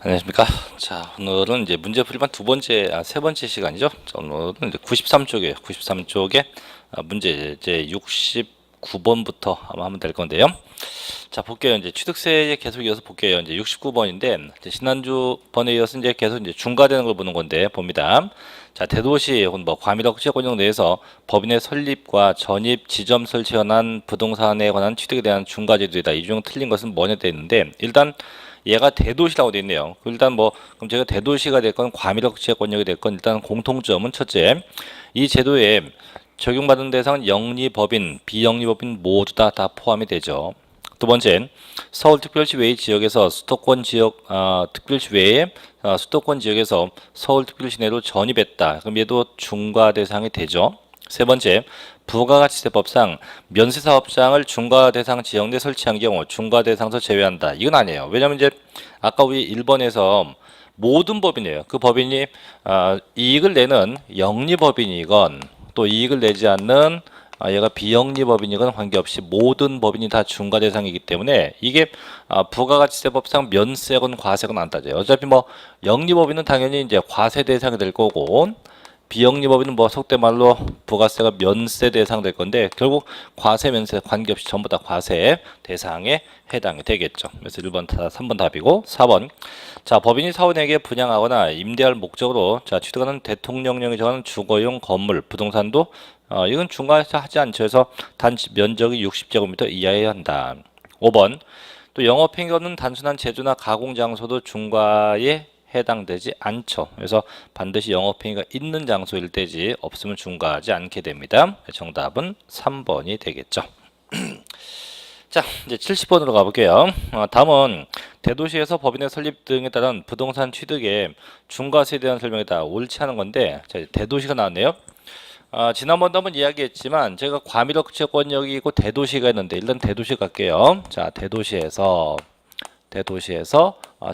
안녕하십니까. 자, 오늘은 이제 문제풀이반 세 번째 시간이죠. 자, 오늘은 이제 93쪽에 문제 이제 69번부터 아마 하면 될 건데요. 자, 볼게요. 이제 취득세에 계속 이어서 볼게요. 이제 69번인데, 지난주 번에 이어서 이제 계속 이제 중과되는 걸 보는 건데, 봅니다. 자, 대도시 혹은 뭐 과밀하고 취약권역 내에서 법인의 설립과 전입, 지점 설치에 관한 부동산에 관한 취득에 대한 중과제도이다. 이 중 틀린 것은 뭐냐 돼 있는데, 일단 얘가 대도시라고 돼 있네요. 일단 뭐 그럼 제가 대도시가 됐건 과밀하고 취약권역이 됐건 일단 공통점은 첫째, 이 제도에 적용받은 대상은 영리법인, 비영리법인 모두 다 포함이 되죠. 두 번째, 서울특별시 외의 지역에서 수도권 지역 특별시 외에 수도권 지역에서 서울특별시 내로 전입했다. 그럼 얘도 중과 대상이 되죠. 세 번째, 부가가치세법상 면세사업장을 중과 대상 지역 내 설치한 경우 중과 대상에서 제외한다. 이건 아니에요. 왜냐하면 이제 아까 우리 1번에서 모든 법인이에요. 그 법인이 이익을 내는 영리법인이건 또 이익을 내지 않는 얘가 비영리법인이건 관계없이 모든 법인이 다 중과 대상이기 때문에 이게 부가가치세법상 면세건 과세건 안 따져요. 어차피 뭐 영리법인은 당연히 이제 과세 대상이 될 거고 비영리법인은 뭐 속된 말로 부가세가 면세 대상 될 건데 결국 과세 면세 관계없이 전부 다 과세 대상에 해당이 되겠죠. 그래서 1번 3번 답이고 4번. 자, 법인이 사원에게 분양하거나 임대할 목적으로 취득하는 대통령령에 정하는 주거용 건물, 부동산도 이건 중과에서 하지 않죠. 그래서 단지 면적이 60제곱미터 이하여야 한다. 5번. 또 영업행위 없는 단순한 제조나 가공 장소도 중과에 해당되지 않죠. 그래서 반드시 영업행위가 있는 장소일 때지 없으면 중과하지 않게 됩니다. 정답은 3번이 되겠죠. 자, 이제 70번으로 가볼게요. 다음은 대도시에서 법인의 설립 등에 따른 부동산 취득의 중과세에 대한 설명이다. 옳지 않은 건데, 자, 대도시가 나왔네요. 지난번도 한번 이야기했지만 제가 과밀업 채권역이 있고 대도시가 있는데 일단 대도시 갈게요. 자, 대도시에서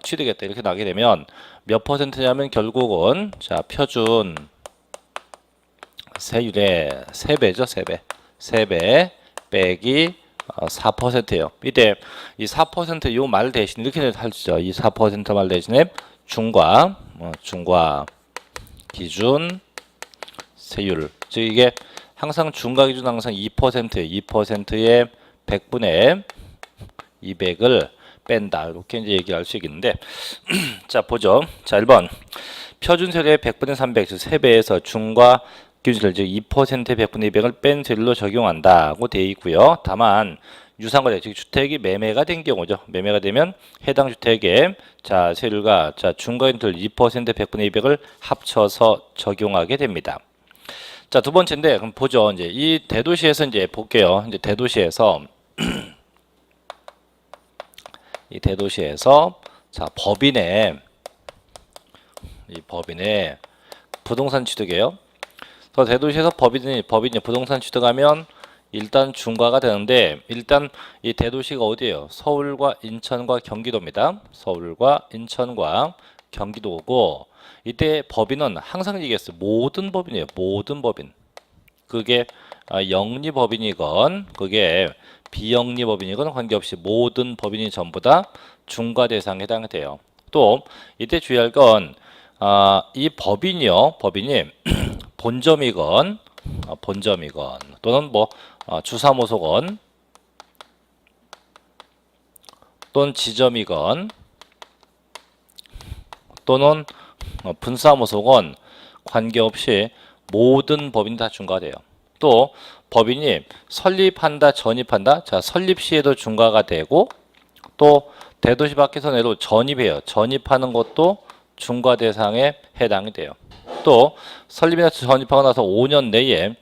취득했다 이렇게 나게 되면 몇 퍼센트냐면 결국은 표준 세율의 3배죠. 3배 빼기 4%예요. 이때 이 4% 요 말 대신 이렇게 할수죠. 이 4% 말 대신에 중과 기준 세율. 즉 이게 항상 중과 기준 항상 2%의 100분의 200을 뺀다. 이렇게 이제 얘기할 수 있겠는데 자, 보죠. 자, 1번. 표준 세율의 100분의 300, 즉 3배에서 중과 기준세율, 즉 2%의 100분의 200을 뺀 세율로 적용한다고 되어 있고요. 다만 유상거래, 즉 주택이 매매가 된 경우죠. 매매가 되면 해당 주택의 세율과 중과 기준세율 2%의 100분의 200을 합쳐서 적용하게 됩니다. 자, 두 번째인데 그럼 보죠. 이제 이 대도시에서 이제 볼게요. 이제 대도시에서 이 대도시에서 법인의 부동산 취득이에요. 그래서 대도시에서 법인이 부동산 취득하면 일단 중과가 되는데 일단 이 대도시가 어디예요? 서울과 인천과 경기도입니다. 서울과 인천과 경기도고 이때 법인은 항상 얘기했어요. 모든 법인이에요. 모든 법인. 그게 영리법인이건 그게 비영리법인이건 관계없이 모든 법인이 전부 다 중과 대상에 해당이 돼요. 또 이때 주의할 건 이 법인이 본점이건 또는 뭐 주사무소건 또는 지점이건 또는 분사무소건 관계없이 모든 법인이 다 중과돼요. 또 법인이 설립한다, 전입한다. 자, 설립 시에도 중과가 되고 또 대도시 밖에서 내로 전입해요. 전입하는 것도 중과 대상에 해당이 돼요. 또 설립이나 전입하고 나서 5년 내에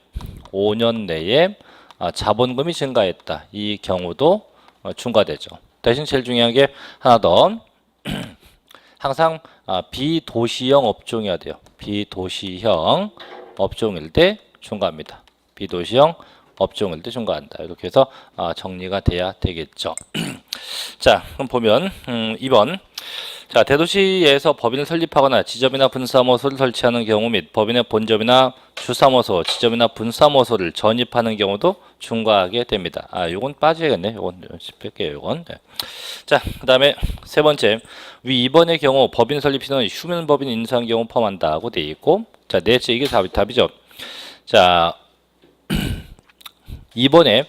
자본금이 증가했다. 이 경우도 중과되죠. 대신 제일 중요한 게 하나 더. 항상 비도시형 업종이어야 돼요. 비도시형 업종일 때 중과합니다. 비도시형 업종일 때 중과한다. 이렇게 해서 정리가 돼야 되겠죠. 자, 그럼 보면 2번. 자, 대도시에서 법인을 설립하거나 지점이나 분사무소를 설치하는 경우 및 법인의 본점이나 주사무소, 지점이나 분사무소를 전입하는 경우도 중과하게 됩니다. 요건 빠져야겠네. 요건 뺄게요. 요건. 네. 자, 그다음에 세 번째, 위 2번의 경우 법인 설립 시는 휴면 법인 인수한 경우 포함한다고 돼 있고, 자, 넷째 이게 답이죠. 자, 2번에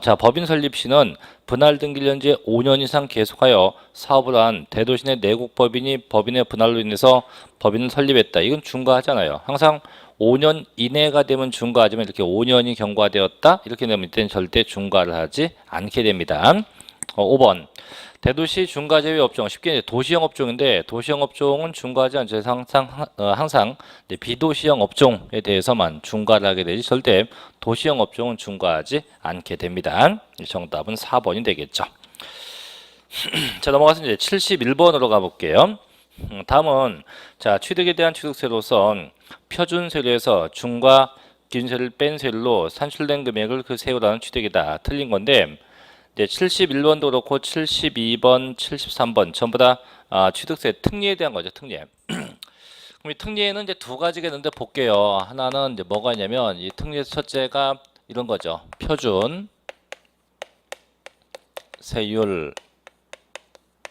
자, 법인 설립 시는 분할 등기를 현재 5년 이상 계속하여 사업을 한 대도시 내 내국 법인이 법인의 분할로 인해서 법인을 설립했다. 이건 중과하잖아요. 항상 5년 이내가 되면 중과하지만 이렇게 5년이 경과되었다. 이렇게 되면 이때는 절대 중과를 하지 않게 됩니다. 5번. 대도시 중과 제외 업종, 쉽게 이제 도시형 업종인데 도시형 업종은 중과하지 않죠. 항상 비도시형 업종에 대해서만 중과를 하게 되지 절대 도시형 업종은 중과하지 않게 됩니다. 정답은 4번이 되겠죠. 자, 넘어가서 이제 71번으로 가볼게요. 다음은 자, 취득에 대한 취득세로선 표준세율에서 중과 기준세를 뺀 세율로 산출된 금액을 그 세율하는 취득이다. 틀린 건데 이제 71번도 그렇고 72번, 73번 전부 다 취득세 특례에 대한 거죠. 특례. 그럼 이 특례에는 이제 두 가지가 있는데 볼게요. 하나는 이제 뭐가 있냐면 이 특례 첫째가 이런 거죠. 표준 세율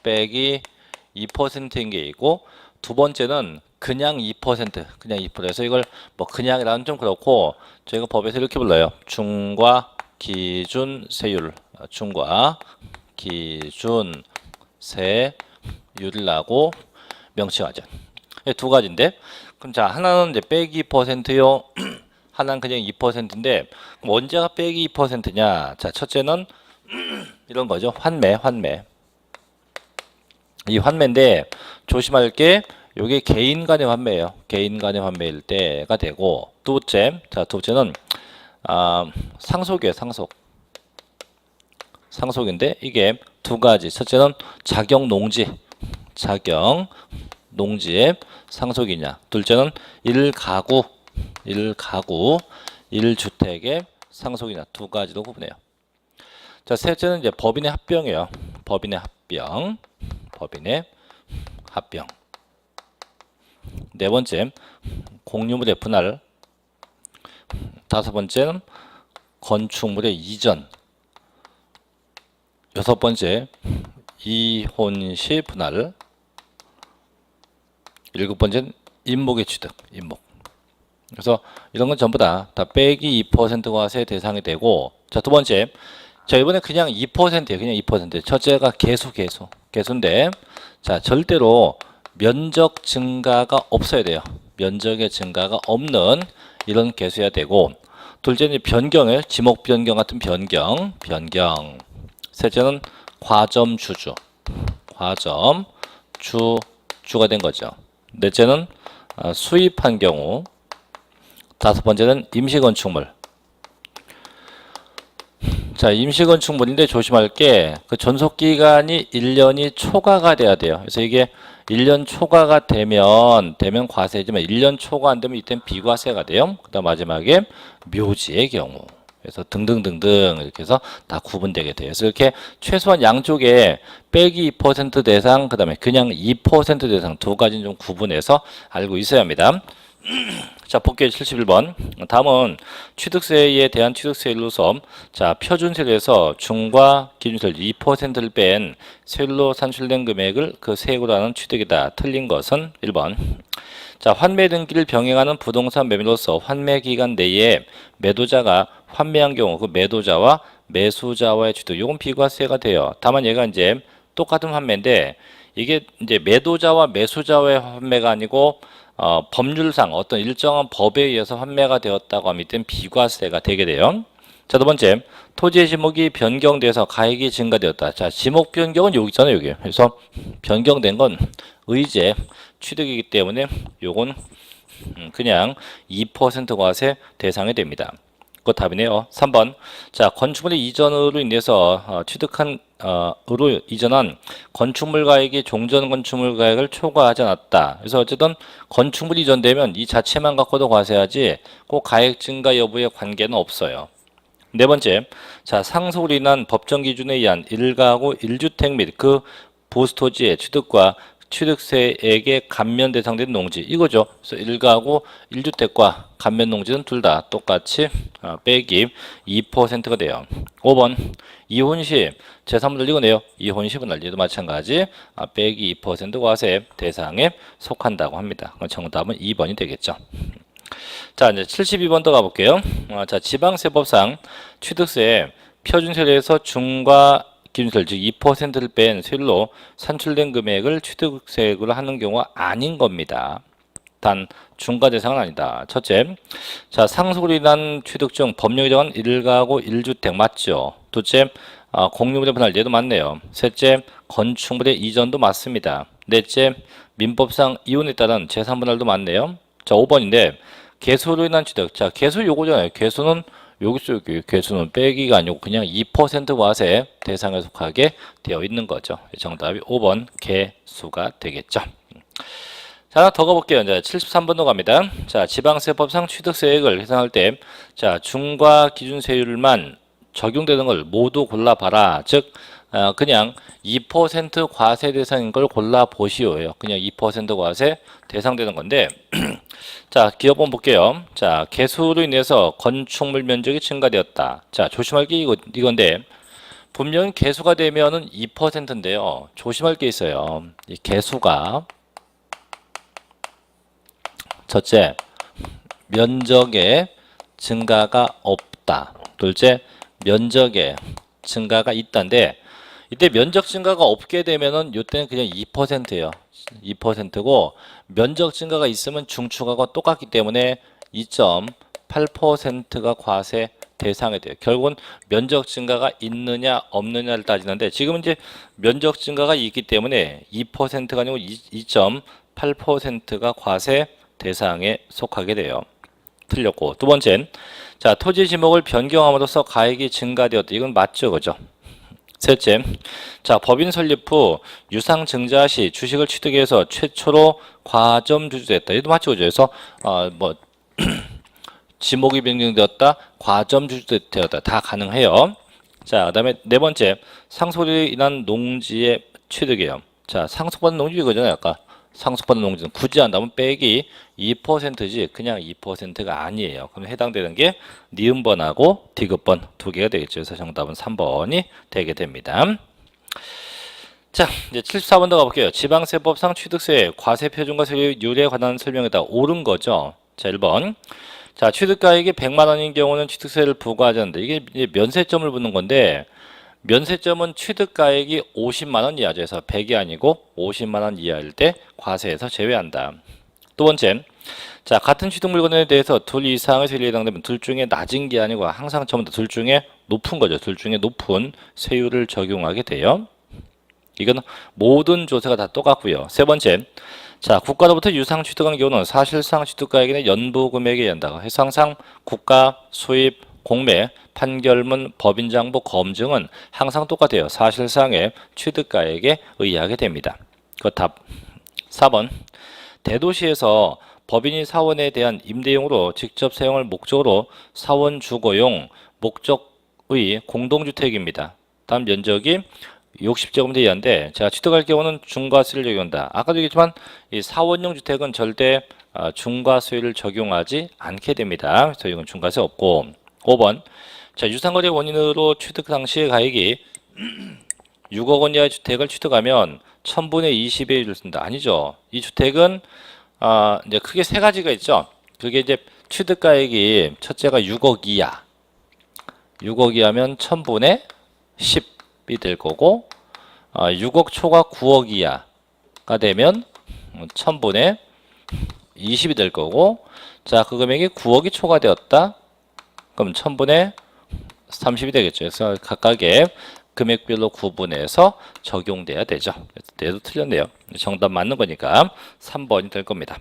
빼기 2%인 게 있고 두 번째는 그냥 2%, 그냥 2%. 이걸 뭐 그냥이라는 좀 그렇고 저희가 법에서 이렇게 불러요. 중과 기준 세율, 중과 기준 세율이라고 명칭하죠. 두 가지인데, 그럼 자 하나는 이제 빼기 2%요, 하나는 그냥 2%인데 그럼 언제가 빼기 2%냐? 자, 첫째는 이런 거죠. 환매. 이 환매인데 조심할 게 이게 개인 간의 환매예요. 개인 간의 환매일 때가 되고 두 번째는 상속이에요. 상속인데 이게 두 가지. 첫째는 자경 농지의 상속이냐. 둘째는 1가구 1주택의 상속이냐. 두 가지로 구분해요. 자, 셋째는 이제 법인의 합병이에요. 법인의 합병. 네 번째, 공유물의 분할. 다섯 번째는 건축물의 이전. 여섯 번째, 이혼 시 분할. 일곱 번째는 임목의 취득. 그래서 이런 건 전부 다 빼기 2% 과세 대상이 되고, 자, 두 번째, 자, 이번에 그냥 2%예요. 그냥 2%. 첫째가 개수인데, 자, 절대로 면적 증가가 없어야 돼요. 면적의 증가가 없는 이런 개수여야 되고, 둘째는 변경이에요. 지목 변경 같은 변경. 셋째는 과점주가 된 거죠. 넷째는 수입한 경우. 다섯 번째는 임시건축물. 자, 임시건축물인데 조심할 게 그 존속기간이 1년이 초과가 돼야 돼요. 그래서 이게 1년 초과가 되면 과세지만 1년 초과 안 되면 이때는 비과세가 돼요. 그다음 마지막에 묘지의 경우. 그래서 등등등등 이렇게 해서 다 구분되게 돼요. 그래서 이렇게 최소한 양쪽에 빼기 2% 대상, 그다음에 그냥 2% 대상 두 가지는 좀 구분해서 알고 있어야 합니다. 자, 볼게요. 71번. 다음은 취득세에 대한 취득세율로서 자, 표준세율에서 중과 기준세율 2%를 뺀 세율로 산출된 금액을 그 세액으로 하는 취득이다. 틀린 것은 1번. 자, 환매 등기를 병행하는 부동산 매매로서 환매 기간 내에 매도자가 환매한 경우 그 매도자와 매수자와의 취득, 이건 비과세가 돼요. 다만 얘가 이제 똑같은 환매인데 이게 이제 매도자와 매수자와의 환매가 아니고 법률상 어떤 일정한 법에 의해서 환매가 되었다고 하면 이때는 비과세가 되게 돼요. 자, 두 번째, 토지의 지목이 변경돼서 가액이 증가되었다. 자, 지목 변경은 여기 있잖아요, 여기. 그래서 변경된 건 의제 취득이기 때문에 요건 그냥 2% 과세 대상이 됩니다. 그거 답이네요. 3번. 자, 건축물의 이전으로 인해서 으로 이전한 건축물 가액이 종전 건축물 가액을 초과하지 않았다. 그래서 어쨌든 건축물이 이전되면 이 자체만 갖고도 과세하지 꼭 가액 증가 여부에 관계는 없어요. 네 번째, 자, 상속으로 인한 법정 기준에 의한 1가구 1주택 및 그 보수토지의 취득과 취득세액에 감면 대상된 농지 이거죠. 그래서 1가구 1주택과 감면 농지는 둘 다 똑같이 빼기 2%가 돼요. 5번 이혼 시 제3분할 이거네요. 이혼 시 분할 얘도 마찬가지 빼기 2% 과세 대상에 속한다고 합니다. 그럼 정답은 2번이 되겠죠. 자, 이제 72번 더 가볼게요. 자, 지방세법상 취득세 표준세율에서 중과 기준세율 즉 2%를 뺀 세율로 산출된 금액을 취득세액으로 하는 경우가 아닌 겁니다. 단 중과 대상은 아니다. 첫째, 자 상속으로 인한 취득 중 법령에 정한 1가구 1주택 맞죠? 둘째, 공유분의 분할 얘도 맞네요. 셋째, 건축물의 이전도 맞습니다. 넷째, 민법상 이혼에 따른 재산분할도 맞네요. 자 5번인데 개수로 인한 취득. 자 개수 요거잖아요. 개수는 여기서 개수는 빼기가 아니고 그냥 2% 과세 대상에 속하게 되어 있는 거죠. 정답이 5번 개수가 되겠죠. 자, 하나 더 가볼게요. 이제 73번도 갑니다. 자, 지방세법상 취득세액을 계산할 때, 자, 중과 기준세율만 적용되는 걸 모두 골라봐라. 즉, 그냥 2% 과세 대상인 걸 골라보시오예요. 그냥 2% 과세 대상되는 건데, 자, 기업 한번 볼게요. 자, 개수로 인해서 건축물 면적이 증가되었다. 자, 조심할 게 이건데, 분명히 개수가 되면은 2%인데요. 조심할 게 있어요. 이 개수가 첫째, 면적의 증가가 없다. 둘째, 면적의 증가가 있다인데 이때 면적 증가가 없게 되면은 이때는 그냥 2%예요. 2%고 면적 증가가 있으면 중축하고 똑같기 때문에 2.8%가 과세 대상이 돼요. 결국은 면적 증가가 있느냐 없느냐를 따지는데 지금 이제 면적 증가가 있기 때문에 2%가 아니고 2.8%가 과세 대상에 속하게 돼요. 틀렸고 두 번째, 자 토지 지목을 변경함으로써 가액이 증가되었다. 이건 맞죠, 그죠? 셋째, 자 법인 설립 후 유상 증자 시 주식을 취득해서 최초로 과점 주주됐다. 이것도 맞죠, 그죠? 그래서 뭐 지목이 변경되었다, 과점 주주되었다 다 가능해요. 자 그다음에 네 번째, 상속으로 인한 농지의 취득이에요. 자 상속받은 농지 이거잖아요. 아까 상속받은 농지는 굳이 한다면 빼기 2%지 그냥 2%가 아니에요. 그럼 해당되는 게 니은번하고 디귿번 두 개가 되겠죠. 그래서 정답은 3번이 되게 됩니다. 자, 이제 74번 더 가볼게요. 지방세법상 취득세 과세 표준과 세율에 관한 설명에다 옳은 거죠. 자, 1번. 자, 취득가액이 100만 원인 경우는 취득세를 부과하지 않는다. 이게 이제 면세점을 붙는 건데 면세점은 취득가액이 50만 원 이하죠. 그래서 100이 아니고 50만 원 이하일 때 과세에서 제외한다. 두 번째, 자 같은 취득 물건에 대해서 둘 이상의 세율에 해당되면 둘 중에 낮은 게 아니고 항상 처음부터 둘 중에 높은 거죠. 둘 중에 높은 세율을 적용하게 돼요. 이건 모든 조세가 다 똑같고요. 세 번째, 자 국가로부터 유상 취득한 경우는 사실상 취득가액의 연부 금액에 의한다. 해서 항상 국가, 수입, 공매, 판결문, 법인장부, 검증은 항상 똑같아요. 사실상의 취득가액에 의하게 됩니다. 그 답 4번. 대도시에서 법인이 사원에 대한 임대용으로 직접 사용할 목적으로 사원 주거용 목적의 공동주택입니다. 다음 면적이 60제곱미터 이하인데 제가 취득할 경우는 중과세를 적용한다. 아까도 얘기했지만 이 사원용 주택은 절대 중과세를 적용하지 않게 됩니다. 그래서 이건 중과세 없고 5번. 자, 유상거래 원인으로 취득 당시의 가액이 6억 원 이하의 주택을 취득하면 1000분의 20의 1을 쓴다. 아니죠. 이 주택은 이제 크게 세 가지가 있죠. 그게 이제 취득가액이 첫째가 6억 이하. 6억 이하면 1000분의 10이 될 거고 6억 초과 9억 이하가 되면 1000분의 20이 될 거고 자, 그 금액이 9억이 초과되었다. 그럼 1000분의 30이 되겠죠. 그래서 각각의 금액별로 구분해서 적용돼야 되죠. 얘도 틀렸네요. 정답 맞는 거니까 3번이 될 겁니다.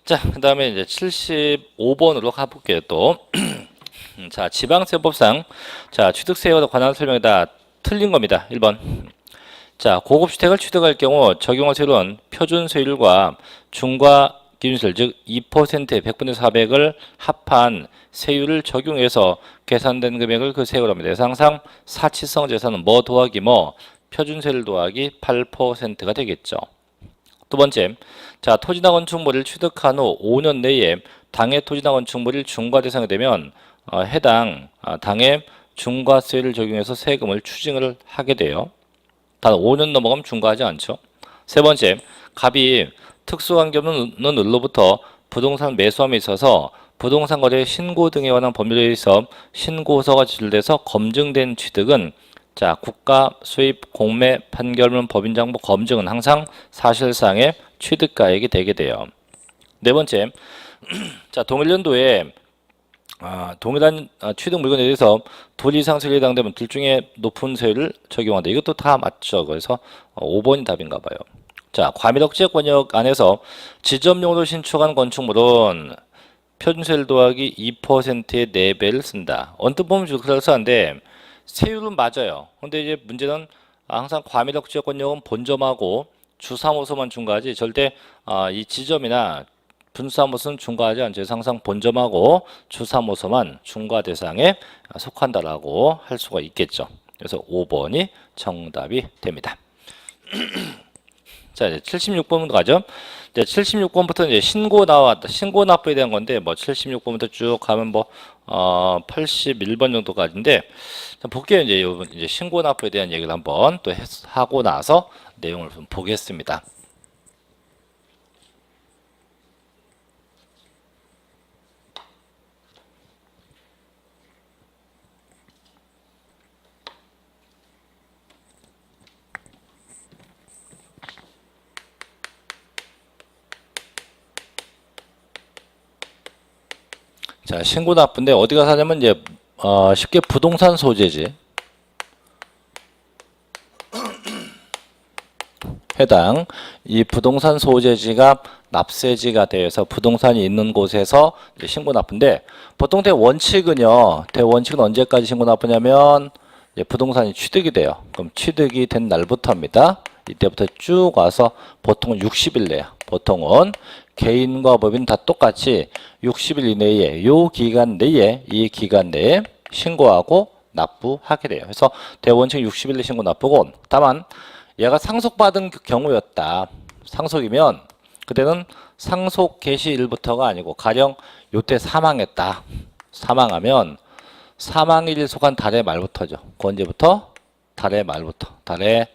자, 그 다음에 이제 75번으로 가볼게요. 또 자, 지방세법상 자 취득세에 관한 설명이 다 틀린 겁니다. 1번. 자, 고급주택을 취득할 경우 적용할 세율은 표준세율과 중과 기준세율 즉 2%의 100분의 400을 합한 세율을 적용해서 계산된 금액을 그 세율로 합니다. 그래서 항상 사치성 재산은 뭐 더하기 뭐 표준세를 더하기 8%가 되겠죠. 두 번째, 자, 토지나 건축물을 취득한 후 5년 내에 당해 토지나 건축물이 중과 대상이 되면 해당 당해 중과세를 적용해서 세금을 추징을 하게 돼요. 단 5년 넘어가면 중과하지 않죠. 세 번째, 갑이 특수관계 없는 을로부터 부동산 매수함에 있어서 부동산 거래 신고 등에 관한 법률에 의해서 신고서가 제출돼서 검증된 취득은 자, 국가 수입 공매 판결문 법인장부 검증은 항상 사실상의 취득가액이 되게 돼요. 네 번째, 자, 동일연도에 동일한 취득 물건에 대해서 둘 이상 세율이 해당되면 둘 중에 높은 세율을 적용한다. 이것도 다 맞죠. 그래서 5번이 답인가 봐요. 자, 과밀억제권역 안에서 지점용으로 신축한 건축물은 표준세율 더하기 2%의 4배를 쓴다. 언뜻 보면 좀 그럴싸한데 세율은 맞아요. 근데 이제 문제는 항상 과밀억제권역은 본점하고 주사무소만 중과하지 절대 이 지점이나 분사무소는 중과하지 않죠. 항상 본점하고 주사무소만 중과 대상에 속한다라고 할 수가 있겠죠. 그래서 5번이 정답이 됩니다. 자, 이제 76번부터 가죠. 이제 76번부터 이제 신고 나왔다. 신고 납부에 대한 건데, 뭐 76번부터 쭉 가면 뭐 81번 정도까지인데, 볼게요. 이제 신고 납부에 대한 얘기를 한번 또 하고 나서 내용을 좀 보겠습니다. 자, 신고 납부인데 어디가 사냐면 이제 쉽게 부동산 소재지. 해당 이 부동산 소재지가 납세지가 되어서 부동산이 있는 곳에서 이제 신고 납부인데 보통 대원칙은 언제까지 신고 납부냐면 이제 부동산이 취득이 돼요. 그럼 취득이 된 날부터입니다. 이때부터 쭉 와서 보통은 60일 내야. 보통은 개인과 법인 다 똑같이 60일 이내에 이 기간 내에 신고하고 납부하게 돼요. 그래서 대원칙 60일 내 신고 납부고 다만 얘가 상속받은 경우였다. 상속이면 그때는 상속 개시일부터가 아니고 가령 요때 사망했다. 사망하면 사망일이 속한 달의 말부터죠. 그 언제부터? 달의 말부터. 달의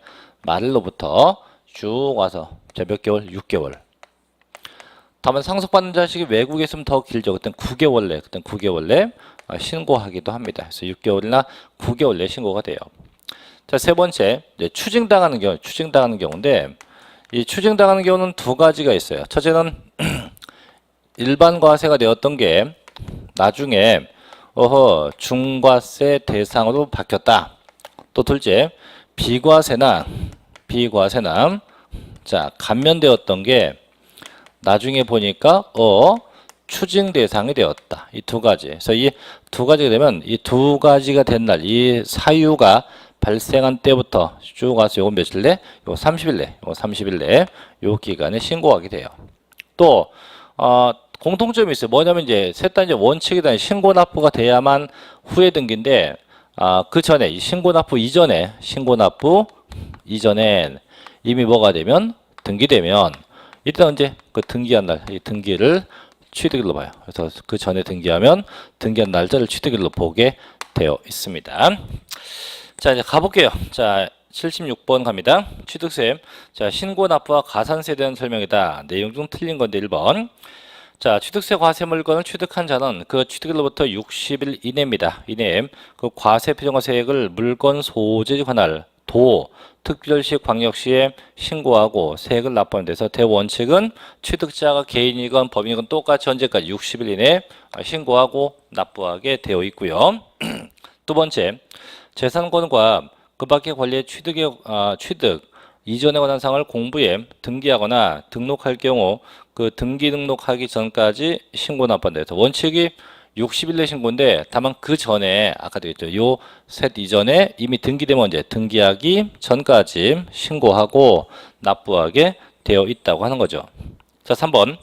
말로부터 쭉 와서 몇 개월? 6개월. 다만 상속받는 자식이 외국에 있으면 더 길죠. 그땐 9개월 내 신고하기도 합니다. 그래서 6개월이나 9개월 내 신고가 돼요. 자, 세 번째, 이제 추징당하는 경우인데, 이 추징당하는 경우는 두 가지가 있어요. 첫째는 일반 과세가 되었던 게 나중에 중과세 대상으로 바뀌었다. 또 둘째, 비과세나 자, 감면되었던 게 나중에 보니까 추징 대상이 되었다. 이 두 가지. 그래서 이 두 가지가 되면 이 두 가지가 된 날, 이 사유가 발생한 때부터 쭉 와서 요거 며칠 내? 요거 30일 내 요 기간에 신고하게 돼요. 또 공통점이 있어요. 뭐냐면 이제 셋 다 이제 원칙이다. 신고 납부가 돼야만 후에 등기인데 그 전에 이 신고 납부 이전엔 이미 뭐가 되면 등기되면 이때 언제 그 등기한 날 이 등기를 취득일로 봐요. 그래서 그 전에 등기하면 등기한 날짜를 취득일로 보게 되어 있습니다. 자, 이제 가볼게요. 자, 76번 갑니다. 취득세. 자, 신고 납부와 가산세에 대한 설명이다. 내용 중 틀린 건데 1번. 자, 취득세 과세 물건을 취득한 자는 그 취득일로부터 60일 이내입니다. 이내에 그 과세 표준과 세액을 물건 소재지 관할 도 특별시 광역시에 신고하고 세액을 납부하는 데서 대원칙은 취득자가 개인이건 법인이건 똑같이 언제까지 60일 이내에 신고하고 납부하게 되어 있고요. 두 번째, 재산권과 그 밖의 권리의 취득 이전에 관한 사항을 공부에 등기하거나 등록할 경우 그 등기 등록하기 전까지 신고 납부한다 해서 원칙이 60일 내 신고인데 다만 그 전에 아까도 했죠. 요 셋 이전에 이미 등기되면 이제 등기하기 전까지 신고하고 납부하게 되어 있다고 하는 거죠. 자, 3번.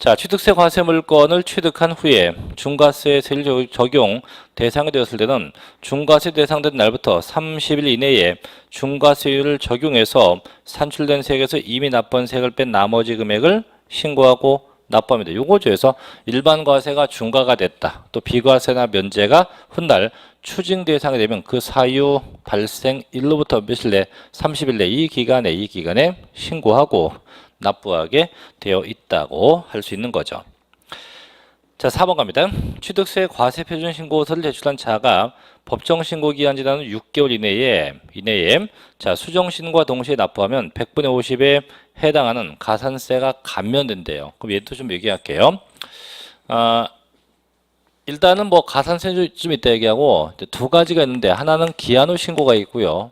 자, 취득세 과세 물건을 취득한 후에 중과세 세율 적용 대상이 되었을 때는 중과세 대상된 날부터 30일 이내에 중과세율을 적용해서 산출된 세액에서 이미 납부한 세액을 뺀 나머지 금액을 신고하고 납부합니다. 요거죠. 그래서 일반 과세가 중과가 됐다. 또 비과세나 면제가 훗날 추징 대상이 되면 그 사유 발생일로부터 며칠 내 30일 내 이 기간에 신고하고 납부하게 되어 있다고 할 수 있는 거죠. 자, 4번 갑니다. 취득세 과세 표준 신고서를 제출한 자가 법정 신고 기한 지난 6개월 이내에 자, 수정 신고와 동시에 납부하면 100분의 50에 해당하는 가산세가 감면된대요. 그럼 얘도 좀 얘기할게요. 일단은 뭐 가산세 좀 이따 얘기하고 두 가지가 있는데 하나는 기한 후 신고가 있고요.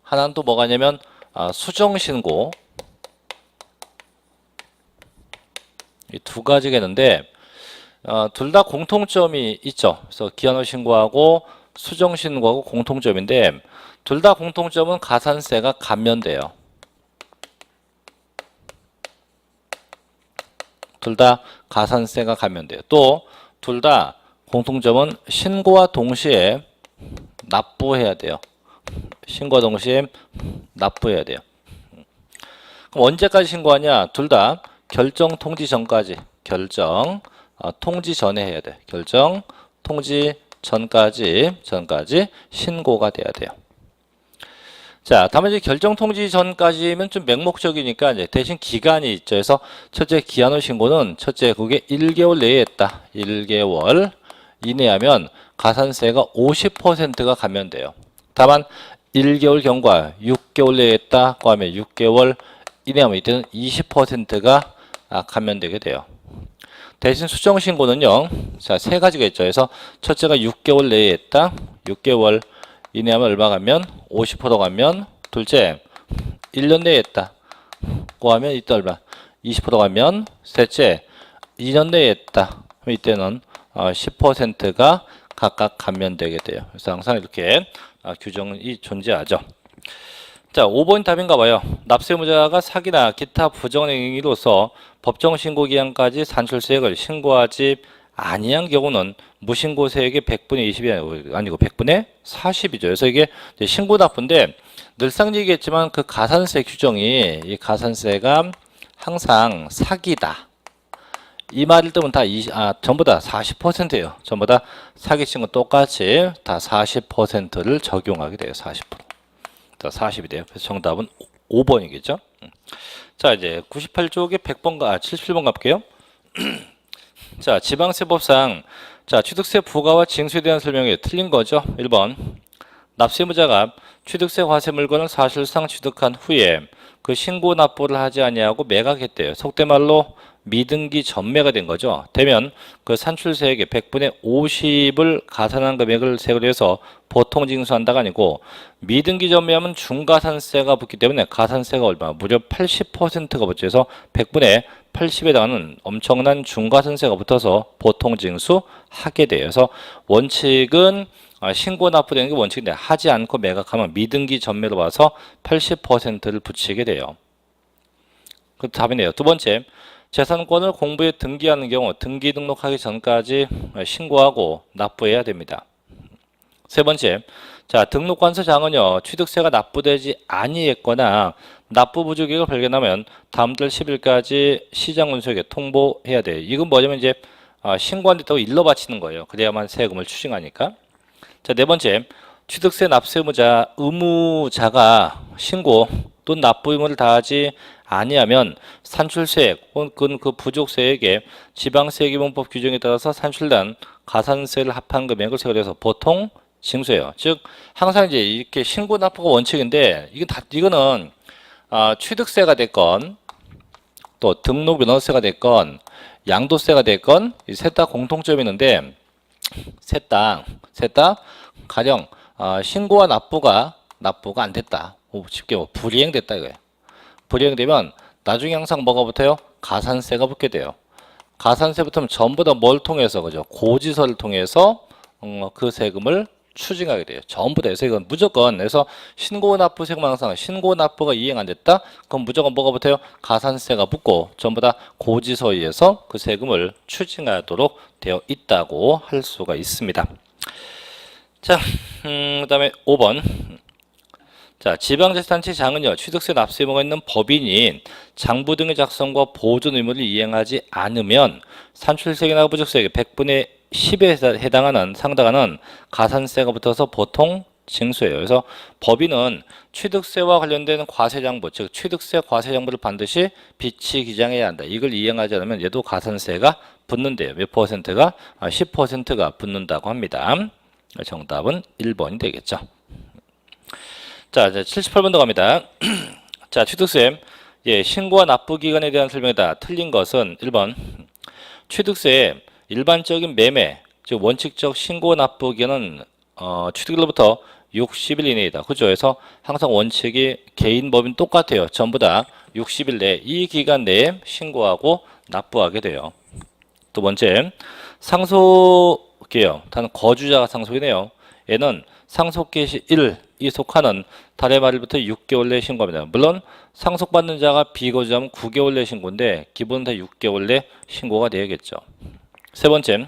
하나는 또 뭐가 있냐면 수정 신고. 이 두 가지가 있는데 둘 다 공통점이 있죠. 그래서 기한 후 신고하고 수정 신고하고 공통점인데 둘 다 공통점은 가산세가 감면돼요. 둘 다 가산세가 감면돼요. 또 둘 다 공통점은 신고와 동시에 납부해야 돼요. 신고와 동시에 납부해야 돼요. 그럼 언제까지 신고하냐? 둘 다 결정 통지 전까지 통지 전에 해야 돼. 결정 통지 전까지 신고가 돼야 돼요. 자, 다만 이제 결정 통지 전까지면 좀 맹목적이니까 이제 대신 기간이 있죠. 그래서 첫째 기한 후 신고는 첫째 그게 1개월 내에 했다. 1개월 이내 하면 가산세가 50%가 감면돼요. 다만 1개월 경과 6개월 내에 했다고 하면 6개월 이내 하면 이때는 20%가 감면되게 돼요. 대신 수정 신고는요. 자, 세 가지가 있죠. 그래서 첫째가 6개월 내에 했다. 6개월 이내 하면 얼마 가면 50% 가면 둘째 1년 내에 했다. 고 하면 이때 얼마 20% 가면 셋째 2년 내에 했다. 그럼 이때는 10%가 각각 감면되게 돼요. 그래서 항상 이렇게 규정이 존재하죠. 자, 5번 답인가 봐요. 납세무자가 사기나 기타 부정행위로서 법정 신고 기한까지 산출세액을 신고하지 아니한 경우는 무신고 세액의 100분의 20이 아니고 100분의 40이죠. 그래서 이게 신고 납부인데 늘상 얘기했지만 그 가산세 규정이 이 가산세가 항상 사기다. 이 말을 뜨면 다 전부 다 40%예요. 전부 다 사기 친거 똑같이 다 40%를 적용하게 돼요. 40%. 자, 40이 돼요. 그래서 정답은 5번이겠죠. 자, 이제 98쪽에 100번 77번 가볼게요. 자, 지방세법상 자, 취득세 부과와 징수에 대한 설명이 틀린 거죠. 1번. 납세무자가 취득세 과세 물건을 사실상 취득한 후에 그 신고 납부를 하지 아니하고 매각했대요. 속된 말로 미등기 전매가 된 거죠. 되면 그 산출세액의 100분의 50을 가산한 금액을 세금을 해서 보통 징수한다가 아니고 미등기 전매하면 중가산세가 붙기 때문에 가산세가 얼마? 무려 80%가 붙죠. 그래서 100분의 80에 해당하는 엄청난 중과산세가 붙어서 보통 징수하게 돼요. 그래서 원칙은 신고 납부되는 게 원칙인데 하지 않고 매각하면 미등기 전매로 봐서 80%를 붙이게 돼요. 그 답이네요. 두 번째, 재산권을 공부에 등기하는 경우 등기 등록하기 전까지 신고하고 납부해야 됩니다. 세 번째, 자, 등록관서장은요 취득세가 납부되지 아니했거나 납부 부족액을 발견하면 다음 달 10일까지 시장운수에게 통보해야 돼요. 이건 뭐냐면 이제 신고한 데 있다고 일러 바치는 거예요. 그래야만 세금을 추징하니까. 자, 네 번째, 취득세 납세무자 의무자가 신고 또는 납부 의무를 다하지 아니하면 산출세액 혹은 그 부족세액에 지방세계분법 규정에 따라서 산출된 가산세를 합한 금액을 세율해서 보통 징수해요. 즉 항상 이제 이렇게 신고 납부가 원칙인데 이거는 취득세가 됐건 또 등록면허세가 됐건 양도세가 됐건 셋 다 공통점이 있는데 셋 다 가령 신고와 납부가 안 됐다. 쉽게 불이행됐다 이거예요. 불이행되면 나중에 항상 뭐가 붙어요? 가산세가 붙게 돼요. 가산세 붙으면 전부 다 뭘 통해서 그죠? 고지서를 통해서 그 세금을 추징하게 돼요. 전부 다. 그래서 이건 무조건, 그래서 신고 납부 세금 항상 신고 납부가 이행 안 됐다? 그럼 무조건 뭐가 붙어요? 가산세가 붙고 전부 다 고지서에 의해서 그 세금을 추징하도록 되어 있다고 할 수가 있습니다. 자, 그다음에 5번. 자, 지방자치단체장은요, 취득세 납세 의무가 있는 법인인 장부 등의 작성과 보존 의무를 이행하지 않으면 산출세계나 부족세계 100분의 10에 해당하는 상당하는 가산세가 붙어서 보통 징수예요. 그래서 법인은 취득세와 관련된 과세장부, 즉 취득세 과세장부를 반드시 비치 기장해야 한다. 이걸 이행하지 않으면 얘도 가산세가 붙는데요. 몇 퍼센트가? 10%가 붙는다고 합니다. 정답은 1번이 되겠죠. 자, 이제 78번 더 갑니다. 자, 취득세. 예, 신고와 납부 기간에 대한 설명이다. 틀린 것은 1번. 취득세의 일반적인 매매, 즉 원칙적 신고 납부 기간은 취득일로부터 60일 이내이다. 그죠? 그래서 항상 원칙이 개인 법인 똑같아요. 전부 다 60일 내에 이 기간 내에 신고하고 납부하게 돼요. 두 번째, 상속이에요. 단 거주자가 상속이네요. 얘는 상속 개시 1이 속하는 달의 말일부터 6개월 내에 신고합니다. 물론 상속받는 자가 비거주자면 9개월 내 신고인데 기본은 다 6개월 내 신고가 되겠죠. 세 번째,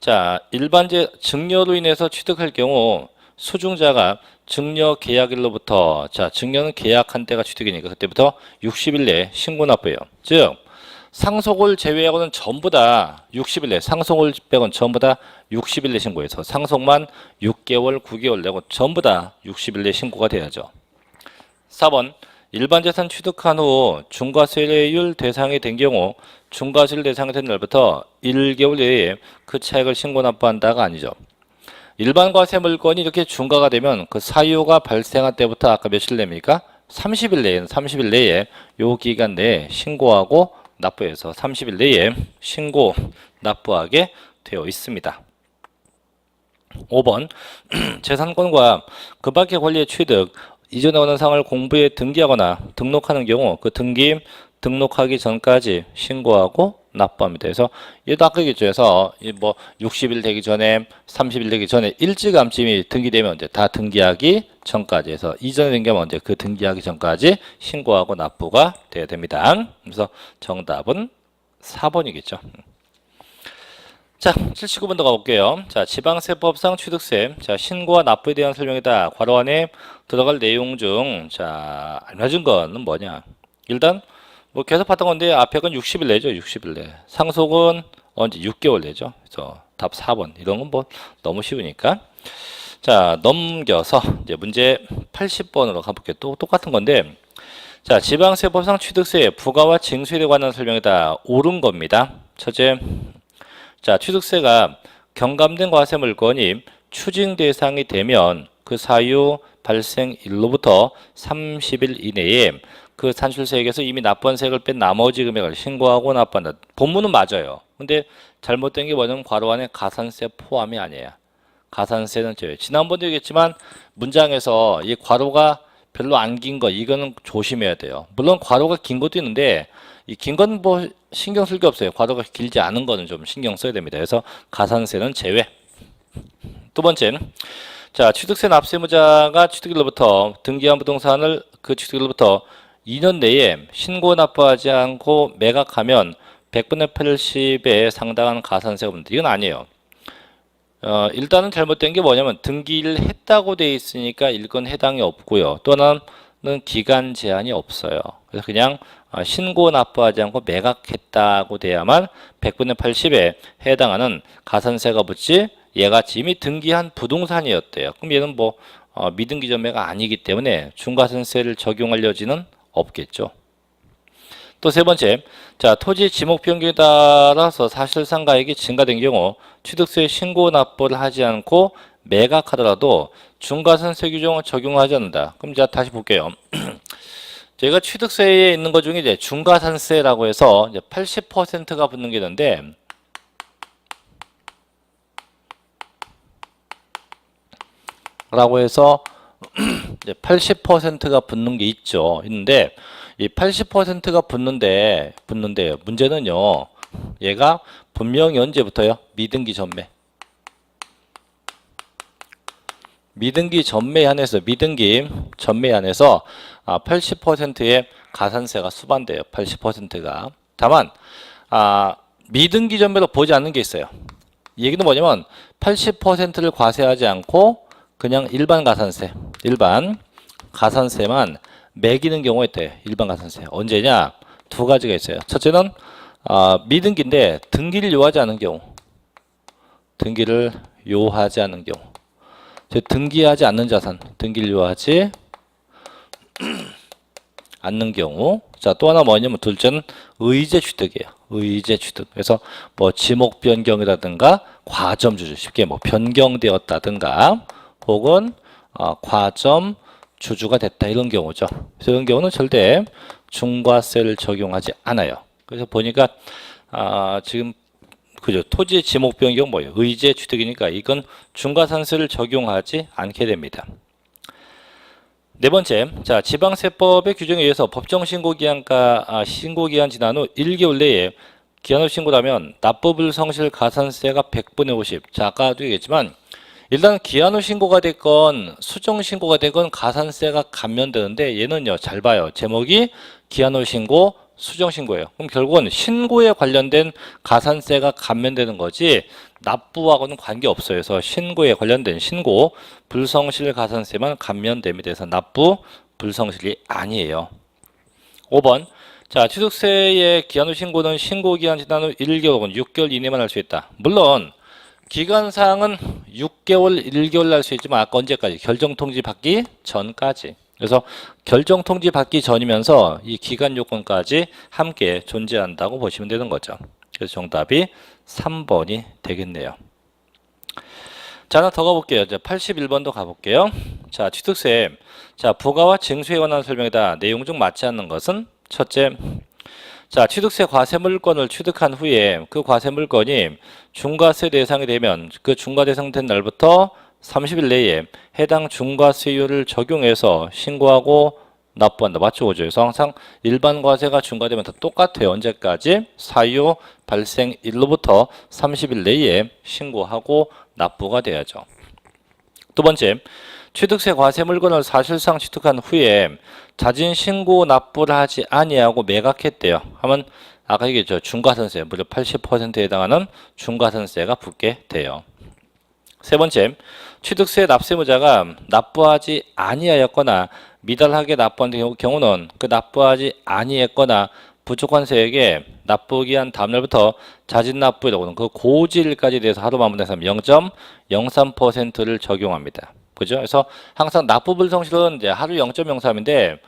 자, 일반제 증여로 인해서 취득할 경우 수중자가 증여 계약일로부터, 자, 증여는 계약한 때가 취득이니까 그때부터 60일 내에 신고 납부해요. 즉 상속을 제외하고는 전부 다 60일 내, 상속을 빼고는 전부 다 60일 내 신고해서 상속만 6개월, 9개월 내고 전부 다 60일 내 신고가 돼야죠. 4번, 일반 재산 취득한 후 중과세율 대상이 된 경우 중과세율 대상이 된 날부터 1개월 내에 그 차액을 신고 납부한다가 아니죠. 일반 과세 물건이 이렇게 중과가 되면 그 사유가 발생한 때부터 아까 며칠 내입니까? 30일 내에 요 기간 내에 신고하고 납부해서 30일 내에 신고 납부하게 되어 있습니다. 5번 재산권과 그 밖의 권리의 취득, 이전에 원한 사항을 공부에 등기하거나 등록하는 경우 그 등록하기 전까지 신고하고 납부합니다. 그래서 얘도 아까 얘기했죠. 그래서 뭐 60일 되기 전에 30일 되기 전에 일찌감침이 등기되면 이제 다 등기하기 전까지 해서 이전에 등기하면 이제 그 등기하기 전까지 신고하고 납부가 돼야 됩니다. 그래서 정답은 4번이겠죠. 자, 79번 더 가볼게요. 자, 지방세법상 취득세. 자, 신고와 납부에 대한 설명이다. 괄호 안에 들어갈 내용 중, 자, 알맞은 거는 뭐냐? 일단, 뭐 계속 봤던 건데, 앞에 건 60일 내죠. 60일 내. 상속은 언제? 6개월 내죠. 그래서 답 4번. 이런 건 뭐 너무 쉬우니까. 자, 넘겨서 이제 문제 80번으로 가볼게요. 또 똑같은 건데, 자, 지방세법상 취득세 부과와 징수에 관한 설명이다. 옳은 겁니다. 첫째, 자, 취득세가 경감된 과세 물건이 추징 대상이 되면 그 사유 발생일로부터 30일 이내에 그 산출세액에서 이미 납부한 세액을 뺀 나머지 금액을 신고하고 납부한다. 본문은 맞아요. 근데 잘못된 게 뭐냐면 괄호 안에 가산세 포함이 아니에요. 가산세는 제외. 지난번도 얘기했지만 문장에서 이 괄호가 별로 안 긴 거 이거는 조심해야 돼요. 물론 괄호가 긴 것도 있는데 이 긴 건 뭐 신경 쓸 게 없어요. 괄호가 길지 않은 거는 좀 신경 써야 됩니다. 그래서 가산세는 제외. 두 번째는 자, 취득세 납세의무자가 취득일로부터 등기한 부동산을 그 취득일로부터 2년 내에 신고 납부하지 않고 매각하면 100분의 80에 상당한 가산세가 붙는다. 이건 아니에요. 일단은 잘못된 게 뭐냐면 등기를 했다고 돼 있으니까 일건 해당이 없고요. 또 하나는 기간 제한이 없어요. 그래서 그냥 신고 납부하지 않고 매각했다고 돼야만 100분의 80에 해당하는 가산세가 붙지 얘가 이미 등기한 부동산이었대요. 그럼 얘는 뭐 미등기 전매가 아니기 때문에 중과산세를 적용할 여지는 없겠죠. 또 세 번째, 자, 토지 지목 변경에 따라서 사실상 가액이 증가된 경우 취득세 신고 납부를 하지 않고 매각하더라도 중과산세 규정을 적용하지 않는다. 그럼 이제 다시 볼게요. 제가 취득세에 있는 것 중에 이제 중과산세라고 해서 이제 80%가 붙는 게 있는데, 라고 해서 이제 80%가 붙는 게 있는데 이 80%가 붙는데요. 문제는요. 얘가 분명히 언제부터요? 미등기 전매. 미등기 전매에 한해서 미등기 전매에 한해서 80%의 가산세가 수반돼요. 80%가. 다만 미등기 전매로 보지 않는 게 있어요. 이 얘기는 뭐냐면 80%를 과세하지 않고 그냥 일반 가산세만 매기는 경우가 있대요. 일반 가산세. 언제냐? 두 가지가 있어요. 첫째는 미등기인데 등기를 요하지 않은 경우. 등기를 요하지 않는 경우. 등기하지 않는 자산, 등기를 요하지 않는 경우. 자, 또 하나 뭐냐면 둘째는 의제 취득이에요. 의제 취득. 그래서 뭐 지목 변경이라든가 과점 주주, 쉽게 뭐 변경되었다든가 혹은 과점 주주가 됐다 이런 경우죠. 그래서 이런 경우는 절대 중과세를 적용하지 않아요. 그래서 보니까 지금 그죠. 토지의 지목 변경 뭐예요? 의제 취득이니까 이건 중과산세를 적용하지 않게 됩니다. 네 번째, 자 지방세법의 규정에 의해서 법정 신고기한가 신고기한 지난 후 1개월 내에 기한 후 신고라면 납부불성실 가산세가 100분의 50. 자 아까도 얘기했지만 일단 기한 후 신고가 됐건 수정 신고가 됐건 가산세가 감면되는데 얘는요 잘 봐요. 제목이 기한 후 신고 수정 신고예요. 그럼 결국은 신고에 관련된 가산세가 감면되는 거지 납부하고는 관계없어요. 그래서 신고에 관련된 신고 불성실 가산세만 감면됩니다. 그래서 납부 불성실이 아니에요. 5번 자 취득세의 기한 후 신고는 신고기한 지난 후 1개월 혹은 6개월 이내만 할 수 있다. 물론 기간상은 6개월, 1개월 날 수 있지만 아까 언제까지? 결정통지 받기 전까지. 그래서 결정통지 받기 전이면서 이 기간 요건까지 함께 존재한다고 보시면 되는 거죠. 그래서 정답이 3번이 되겠네요. 자, 하나 더 가볼게요. 이제 81번도 가볼게요. 자, 취득세. 자, 부가와 징수에 관한 설명이다. 내용 중 맞지 않는 것은? 첫째, 자, 취득세 과세 물건을 취득한 후에 그 과세 물건이 중과세 대상이 되면 그 중과 대상된 날부터 30일 내에 해당 중과세율을 적용해서 신고하고 납부한다. 맞죠? 그죠? 그래서 항상 일반 과세가 중과되면 다 똑같아요. 언제까지? 사유 발생일로부터 30일 내에 신고하고 납부가 돼야죠. 두 번째, 취득세 과세 물건을 사실상 취득한 후에 자진 신고 납부를 하지 아니하고 매각했대요. 하면 아까 얘기했죠. 중과산세, 무려 80%에 해당하는 중과산세가 붙게 돼요. 세 번째, 취득세 납세무자가 납부하지 아니하였거나 미달하게 납부한 경우는 그 납부하지 아니했거나 부족한 세액에 납부기한 다음날부터 자진 납부이라고 하는 그 고지일까지 대해서 하루 마무리해서 0.03%를 적용합니다. 그죠? 그래서 항상 납부불성실은 이제 하루 0.03인데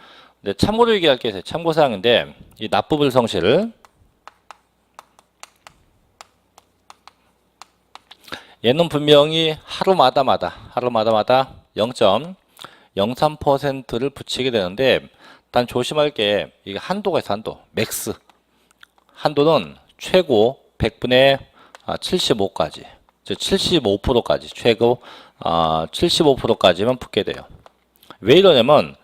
참고로 얘기할 게 있어요. 참고사항인데 이 납부불성실 얘는 분명히 하루마다 0.03%를 붙이게 되는데 단 조심할 게 이게 한도가 있어. 맥스 한도는 최고 100분의 75까지 즉 75%까지 최고 75%까지만 붙게 돼요. 왜 이러냐면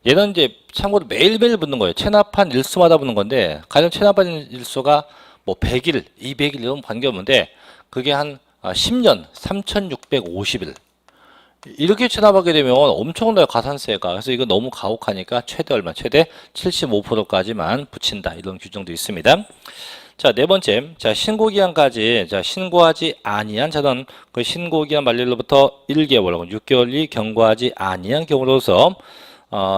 얘는 이제 참고로 매일매일 붙는 거예요. 체납한 일수마다 붙는 건데 가령 체납한 일수가 뭐 100일, 200일 이런 관계없는데 그게 한 10년 3650일 이렇게 체납하게 되면 엄청나요. 가산세가. 그래서 이거 너무 가혹하니까 최대 얼마? 최대 75%까지만 붙인다. 이런 규정도 있습니다. 자, 네 번째. 자, 신고기한까지. 자, 신고하지 아니한 자는 그 신고기한 만료로부터 1개월 혹은 6개월이 경과하지 아니한 경우로서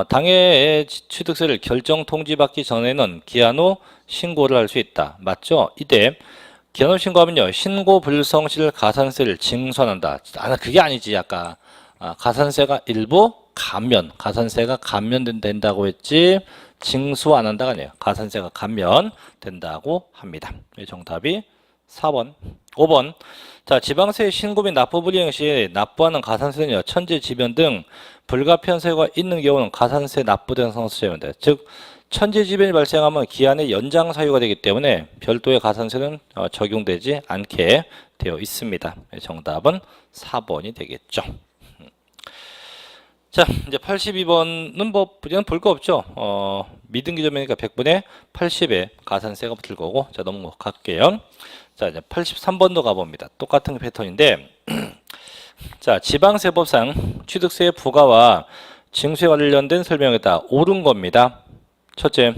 당해의 취득세를 결정 통지받기 전에는 기한 후 신고를 할 수 있다. 맞죠? 이때 기한 후 신고하면요. 신고 불성실 가산세를 징수한다. 그게 아니지. 아까 가산세가 일부 가산세가 감면된다고 했지 징수 안 한다가 아니에요. 가산세가 감면된다고 합니다. 정답이 4번. 5번. 자, 지방세 신고 및 납부 불이행 시 납부하는 가산세는요. 천재지변 등 불가피한 있는 경우는 가산세 납부 대상 수재입니다. 즉 천재지변이 발생하면 기한의 연장 사유가 되기 때문에 별도의 가산세는 적용되지 않게 되어 있습니다. 정답은 4번이 되겠죠. 자, 이제 82번은 뭐 그냥 볼 거 없죠. 미등기 점이니까 100분의 80에 가산세가 붙을 거고. 자, 넘어갈게요. 자, 이제 83번도 가봅니다. 똑같은 패턴인데 자, 지방세법상 취득세 부과와 징수에 관련된 설명이다. 옳은 겁니다. 첫째,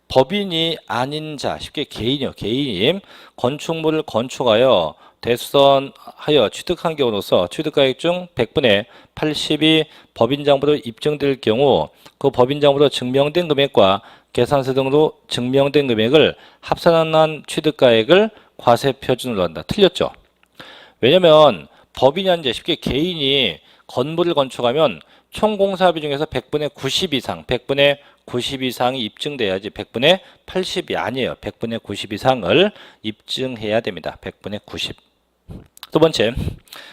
법인이 아닌 자, 쉽게 개인이요. 개인이 건축물을 건축하여 대수선하여 취득한 경우로서 취득가액 중 100분의 80이 법인장부로 입증될 경우 그 법인장부로 증명된 금액과 계산서 등으로 증명된 금액을 합산한 취득가액을 과세 표준으로 한다. 틀렸죠? 왜냐면 법인이 아닌 자, 쉽게 개인이 건물을 건축하면 총 공사비 중에서 100분의 90 이상, 100분의 90 이상이 입증돼야지 100분의 80이 아니에요. 100분의 90 이상을 입증해야 됩니다. 100분의 90. 두 번째,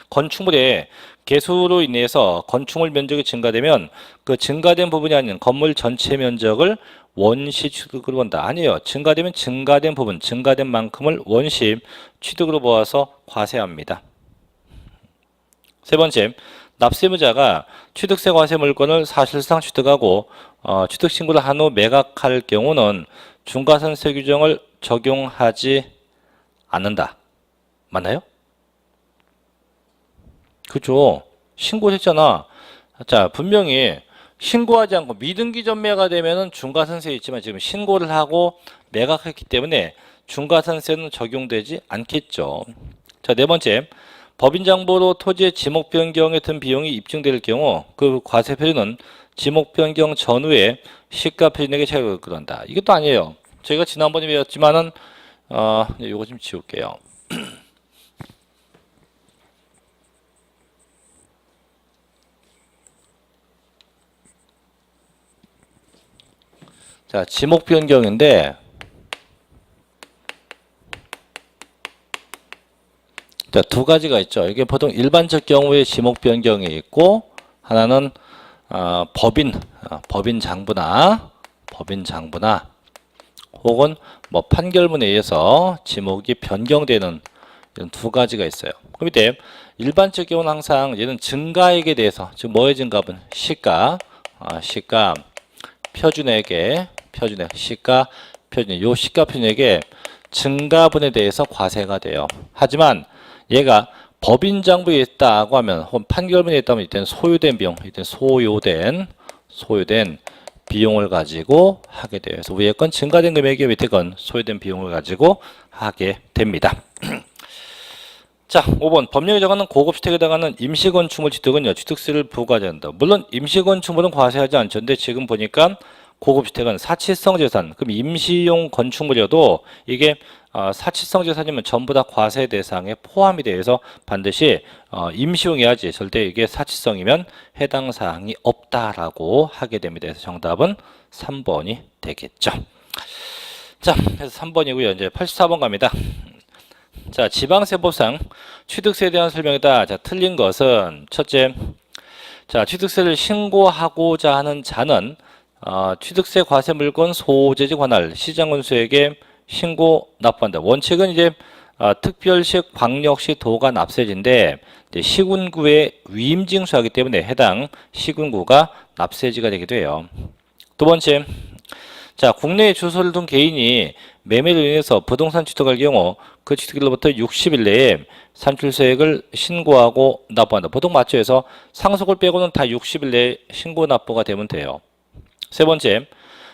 건축물의 개수로 인해서 건축물 면적이 증가되면 그 증가된 부분이 아닌 건물 전체 면적을 원시 취득으로 본다. 아니에요. 증가되면 증가된 부분, 증가된 만큼을 원시 취득으로 보아서 과세합니다. 세 번째, 납세무자가 취득세 과세 물건을 사실상 취득하고 취득 신고를 한 후 매각할 경우는 중과산세 규정을 적용하지 않는다. 맞나요? 그죠? 신고했잖아. 자, 분명히 신고하지 않고 미등기 전매가 되면은 중과산세 있지만 지금 신고를 하고 매각했기 때문에 중과산세는 적용되지 않겠죠. 자, 네 번째. 법인장부로 토지의 지목 변경에 든 비용이 입증될 경우 그 과세 표준은 지목 변경 전후에 시가 표준액의 차이를 그런다. 이것도 아니에요. 저희가 지난번에 배웠지만은 이거 좀 지울게요. 자, 지목 변경인데 자, 두 가지가 있죠. 이게 보통 일반적 경우에 지목 변경이 있고 하나는 법인 장부나 혹은 뭐 판결문에 의해서 지목이 변경되는 이런 두 가지가 있어요. 그럼 이때 일반적 경우는 항상 얘는 증가액에 대해서 즉 뭐의 증가분 시가 표준액에 시가 표준액 요 시가 표준액의 증가분에 대해서 과세가 돼요. 하지만 얘가 법인장부에 있다고 하면 혹은 판결문에 있다면 이때는 소요된 비용, 이때는 소요된 비용을 가지고 하게 돼요. 그래서 위에 건 증가된 금액이 밑에 건 소요된 비용을 가지고 하게 됩니다. 자, 5번 법령에 정하는 고급주택에 해당하는 임시건축물 취득은요 취득세를 부과한다. 물론 임시건축물은 과세하지 않죠. 근데 지금 보니까 고급주택은 사치성 재산, 그럼 임시용 건축물이어도 이게 사치성 재산이면 전부 다 과세 대상에 포함이 돼서 반드시 임시용이야지 절대 이게 사치성이면 해당 사항이 없다라고 하게 됩니다. 그래서 정답은 3번이 되겠죠. 자, 그래서 3번이고요. 이제 84번 갑니다. 자, 지방세법상 취득세에 대한 설명이다. 자, 틀린 것은 첫째, 자, 취득세를 신고하고자 하는 자는 취득세 과세 물건 소재지 관할 시장군수에게 신고 납부한다. 원칙은 이제 특별시, 광역시, 도가 납세지인데 시군구에 위임징수하기 때문에 해당 시군구가 납세지가 되기도 해요. 두 번째, 자, 국내에 주소를 둔 개인이 매매로 인해서 부동산 취득할 경우 그 취득일로부터 60일 내에 산출세액을 신고하고 납부한다. 보통 맞죠? 해서 상속을 빼고는 다 60일 내에 신고 납부가 되면 돼요. 세 번째,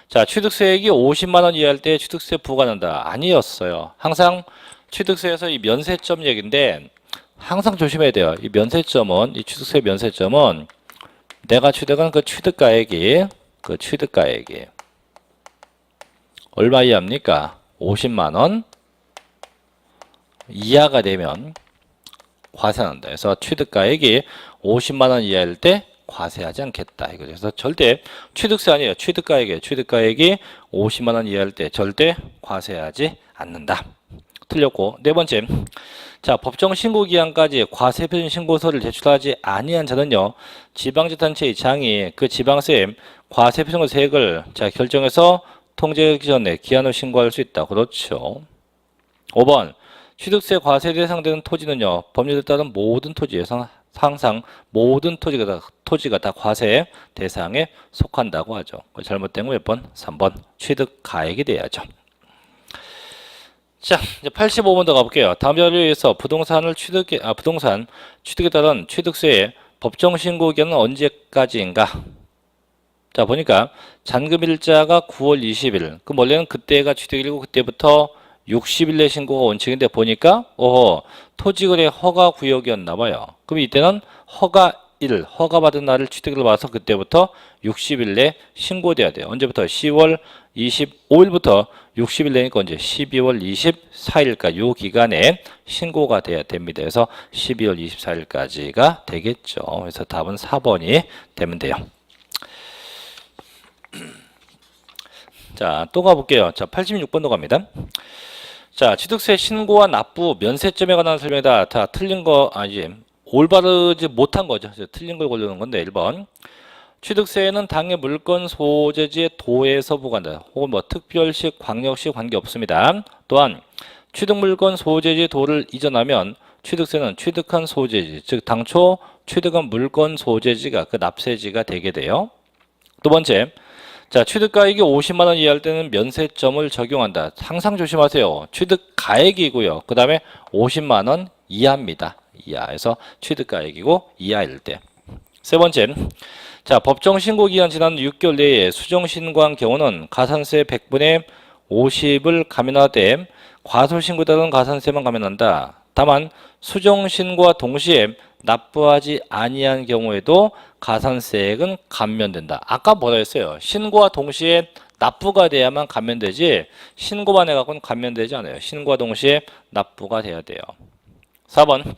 자, 취득세액이 50만 원 이하일 때 취득세 부과한다. 아니었어요. 항상 취득세에서 이 면세점 얘기인데 항상 조심해야 돼요. 이 면세점은, 이 취득세 면세점은 내가 취득한 그 취득가액이 얼마 이하입니까? 50만 원 이하가 되면 과세한다. 그래서 취득가액이 50만 원 이하일 때 과세하지 않겠다. 그래서 절대 취득세 아니에요. 취득가액이에요. 취득가액이 50만 원 이하일 때 절대 과세하지 않는다. 틀렸고, 네 번째, 자, 법정 신고 기한까지 과세 표준 신고서를 제출하지 아니한 자는요 지방자치단체의 장이 그 지방세 과세 표준 세액을 자 결정해서 통제하기 전에 기한 후 신고할 수 있다. 그렇죠. 5번 취득세 과세 대상되는 토지는요 법률에 따른 모든 토지에서 항상 모든 토지가 다 과세 대상에 속한다고 하죠. 잘못된 거 몇 번? 3번 취득 가액이 돼야죠. 자, 이제 85번 더 가볼게요. 다음 자료에 의해서 부동산 취득에 따른 취득세의 법정 신고 기간은 언제까지인가? 자, 보니까 잔금일자가 9월 20일. 그럼 원래는 그때가 취득일이고 그때부터 60일 내 신고가 원칙인데 보니까 토지거래 허가 구역이었나 봐요. 그럼 이때는 허가받은 날을 취득을 봐서 그때부터 60일 내 신고돼야 돼요. 언제부터? 10월 25일부터 60일 내니까 언제? 12월 24일까지 요 기간에 신고가 돼야 됩니다. 그래서 12월 24일까지가 되겠죠. 그래서 답은 4번이 되면 돼요. 자, 또 가볼게요. 자, 86번도 갑니다. 자, 취득세 신고와 납부 면세점에 관한 설명이다. 다 틀린 거 아니지. 올바르지 못한 거죠. 틀린 걸 고르는 건데 1번. 취득세는 당해 물건 소재지의 도에서 부과한다. 혹은 뭐 특별시, 광역시 관계없습니다. 또한 취득 물건 소재지 도를 이전하면 취득세는 취득한 소재지, 즉 당초 취득한 물건 소재지가 그 납세지가 되게 돼요. 두 번째. 자, 취득가액이 50만 원 이하일 때는 면세점을 적용한다. 항상 조심하세요. 취득가액이고요. 그 다음에 50만 원 이하입니다. 이하에서 취득가액이고 이하일 때. 세 번째. 자, 법정 신고 기간 지난 6개월 내에 수정 신고한 경우는 가산세 100분의 50을 감면하되 과소 신고에 따른 가산세만 감면한다. 다만 수정 신고와 동시에 납부하지 아니한 경우에도 가산세액은 감면된다. 아까 뭐라 했어요? 신고와 동시에 납부가 돼야만 감면되지 신고만 해갖고는 감면되지 않아요. 신고와 동시에 납부가 돼야 돼요. 4번.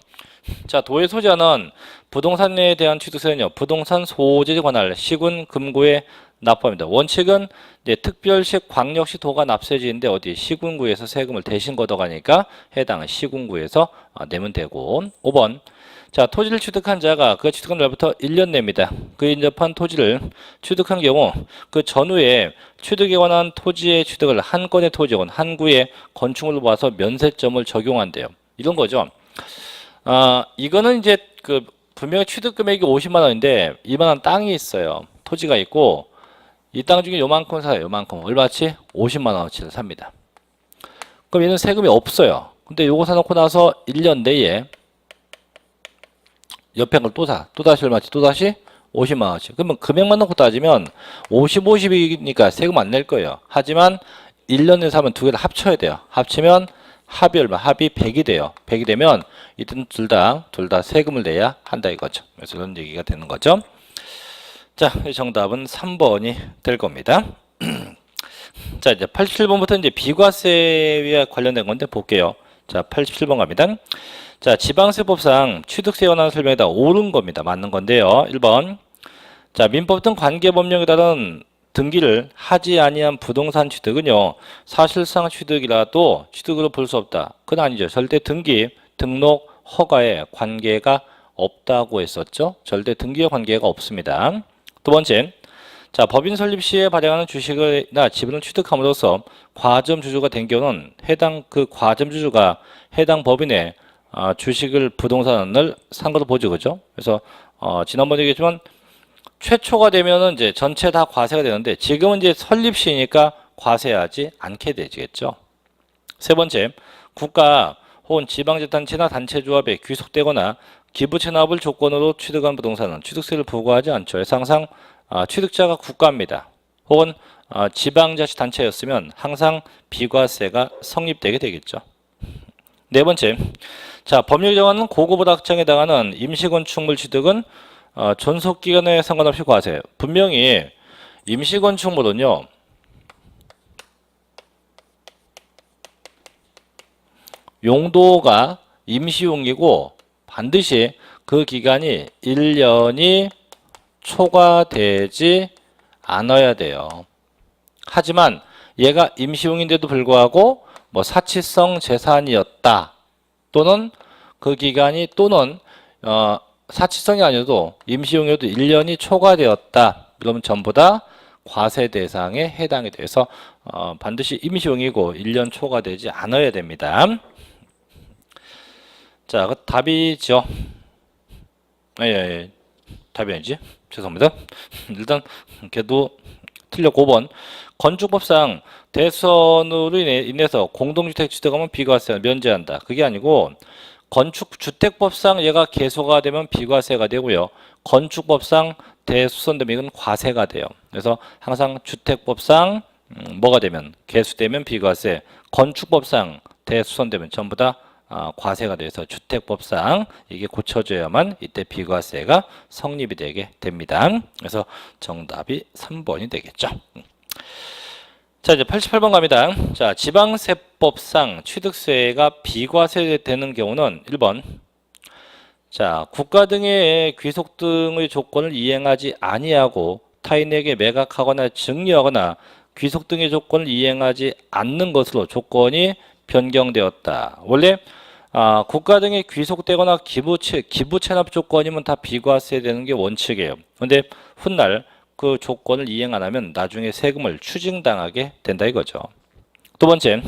자, 도의 소지하는 부동산에 대한 취득세는요, 부동산 소재에 관할 시군 금고에 납부합니다. 원칙은 이제 특별시, 광역시, 도가 납세지인데 어디 시군구에서 세금을 대신 걷어가니까 해당 시군구에서 내면 되고. 5번. 자, 토지를 취득한 자가 그 취득한 날부터 1년 내입니다. 그 인접한 토지를 취득한 경우 그 전후에 취득에 관한 토지의 취득을 한 건의 토지 혹은 한 구의 건축물로 봐서 면세점을 적용한대요. 이런 거죠. 이거는 이제 그 분명히 취득 금액이 50만 원인데 이만한 땅이 있어요. 토지가 있고 이 땅 중에 요만큼 사요. 요만큼. 얼마치? 50만 원어치를 삽니다. 그럼 얘는 세금이 없어요. 근데 요거 사놓고 나서 1년 내에 옆에 걸 또 사. 또다시 얼마치? 또다시 50만 원어치. 그러면 금액만 놓고 따지면 50, 50이니까 세금 안 낼 거예요. 하지만 1년에 사면 두 개를 합쳐야 돼요. 합치면 합이 얼마? 합이 100이 돼요. 100이 되면 이든 둘 다 세금을 내야 한다 이거죠. 그래서 그런 얘기가 되는 거죠. 자, 정답은 3번이 될 겁니다. 자, 이제 87번부터 이제 비과세와 관련된 건데 볼게요. 자, 87번 갑니다. 자, 지방세법상 취득세에 관한 설명에다 옳은 겁니다. 맞는 건데요. 1번. 자, 민법 등 관계법령에 따른 등기를 하지 아니한 부동산 취득은요, 사실상 취득이라도 취득으로 볼 수 없다. 그건 아니죠. 절대 등기, 등록, 허가에 관계가 없다고 했었죠. 절대 등기와 관계가 없습니다. 두 번째. 자, 법인 설립 시에 발행하는 주식이나 지분을 취득함으로써 과점 주주가 된 경우는 해당 그 과점 주주가 해당 법인의 주식을 부동산을 산 것으로 보죠, 그죠? 그래서 지난번에 얘기했지만 최초가 되면은 이제 전체 다 과세가 되는데 지금은 이제 설립 시니까 과세하지 않게 되겠죠. 세 번째, 국가 혹은 지방자치단체나 단체조합에 귀속되거나 기부채납을 조건으로 취득한 부동산은 취득세를 부과하지 않죠. 항상 취득자가 국가입니다. 혹은 지방자치단체였으면 항상 비과세가 성립되게 되겠죠. 네 번째, 자, 법률이 정하는 고급 학장에 해당하는 임시건축물 취득은 존속기간에 상관없이 과세. 분명히 임시건축물은요, 용도가 임시용이고 반드시 그 기간이 1년이 초과되지 않아야 돼요. 하지만 얘가 임시용인데도 불구하고 뭐 사치성 재산이었다. 또는 그 기간이 또는 사치성이 아니어도 임시용이어도 1년이 초과되었다. 그러면 전부 다 과세 대상에 해당이 돼서 반드시 임시용이고 1년 초과되지 않아야 됩니다. 자, 그 답이죠. 답이 아니지. 죄송합니다. 일단 걔도 틀렸고 5번 건축법상 대수선으로 인해서 공동주택 취득하면 비과세 면제한다. 그게 아니고 건축주택법상 얘가 개소가 되면 비과세가 되고요. 건축법상 대수선되면 이건 과세가 돼요. 그래서 항상 주택법상 뭐가 되면 개수되면 비과세, 건축법상 대수선되면 전부 다 과세가 돼서 주택법상 이게 고쳐져야만 이때 비과세가 성립이 되게 됩니다. 그래서 정답이 3번이 되겠죠. 자, 이제 88번 갑니다. 자, 지방세법상 취득세가 비과세되는 경우는 1번. 자, 국가 등의 귀속 등의 조건을 이행하지 아니하고 타인에게 매각하거나 증여하거나 귀속 등의 조건을 이행하지 않는 것으로 조건이 변경되었다. 원래 국가 등에 귀속되거나 기부 체납 조건이면 다 비과세되는 게 원칙이에요. 근데 훗날 그 조건을 이행 안 하면 나중에 세금을 추징당하게 된다 이거죠. 두 번째,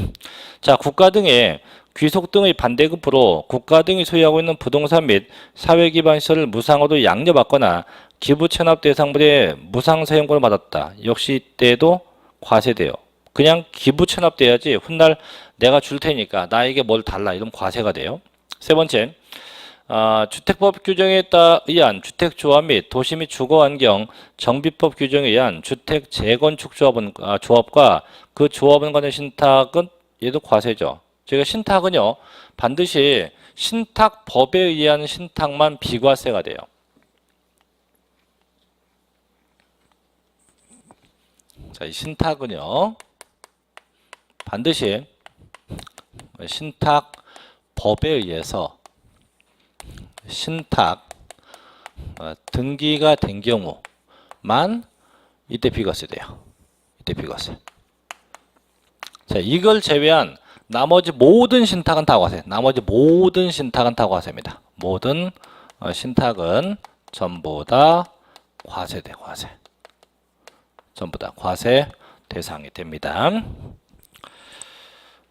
자, 국가 등의 귀속 등의 반대급부로 국가 등이 소유하고 있는 부동산 및 사회기반 시설을 무상으로 양려받거나 기부 체납 대상물의 무상 사용권을 받았다. 역시 이때도 과세돼요. 그냥 기부 체납돼야지 훗날 내가 줄 테니까 나에게 뭘 달라 이러면 과세가 돼요. 세 번째, 주택법 규정에 의한 주택조합 및 도시 및 주거환경 정비법 규정에 의한 주택 재건축 조합과 그 조합원 간의 신탁은 얘도 과세죠. 제가 신탁은요 반드시 신탁법에 의한 신탁만 비과세가 돼요. 자, 이 신탁은요 반드시 신탁법에 의해서 신탁 등기가 된 경우만 이때 비과세 돼요. 이때 비과세. 자, 이걸 제외한 나머지 모든 신탁은 다 과세. 나머지 모든 신탁은 다 과세입니다. 모든 신탁은 전부 다 과세돼. 과세. 전부 다 과세 대상이 됩니다.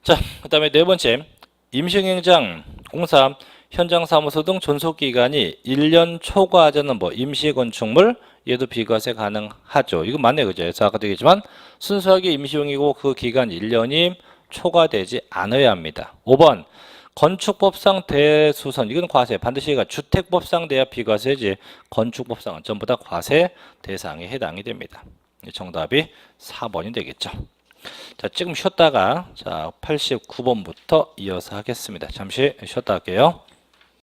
자, 그 다음에 네 번째, 임시행장 공사 현장 사무소 등 존속기간이 1년 초과하자는 임시건축물 얘도 비과세 가능하죠. 이거 맞네, 그죠? 그래서 아까도 얘기했지만 순수하게 임시용이고 그 기간 1년이 초과되지 않아야 합니다. 5번 건축법상 대수선 이건 과세 반드시 주택법상 돼야 비과세지 건축법상은 전부 다 과세 대상에 해당이 됩니다. 정답이 4번이 되겠죠. 자, 지금 쉬었다가 자 89번부터 이어서 하겠습니다. 잠시 쉬었다 할게요.